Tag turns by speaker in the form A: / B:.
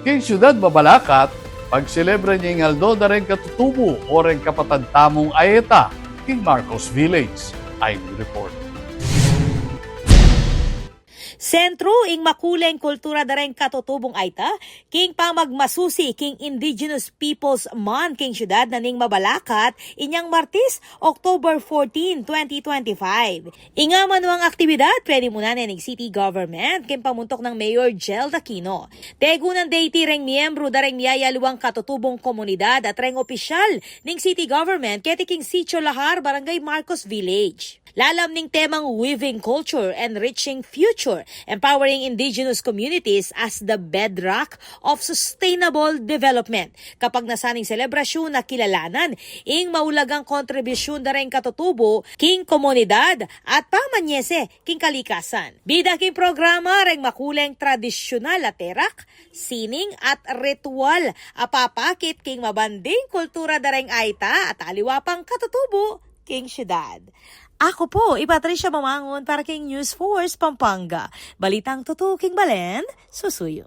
A: King Siyudad Babalakat, pagselebra niya ng Aldo na rin katutubo o rin kapatad tamong ayeta, King Marcos Village. Ay report.
B: Sentro ing makuleng kultura dareng katutubong aita, king pamagmasusi king Indigenous Peoples Month king siyudad na ning Mabalakat, inyang Martes, October 14, 2025. Inga manuang aktibidad, pwede muna ning city government, king pamuntok ng Mayor Jel Aquino. Tegunan deity reng miyembro dareng niyayaluang katutubong komunidad at reng opisyal ning city government, keti king Sitio Lahar, Barangay Marcos Village. Lalam ning temang Weaving Culture, Enriching Future, Empowering Indigenous Communities as the Bedrock of Sustainable Development. Kapag nasaning selebrasyon na kilalanan, ing maulagang kontribusyon na rin katutubo, king komunidad at pamanyese king kalikasan. Bida king programa ring makuleng tradisyonal at terak, sining at ritual, apapakit king mabanding kultura dareng aita at aliwapang katutubo king siyudad. Ako po, Patricia Mamangon para King News Force Pampanga. Balitang totoo, King Balen, susuyo.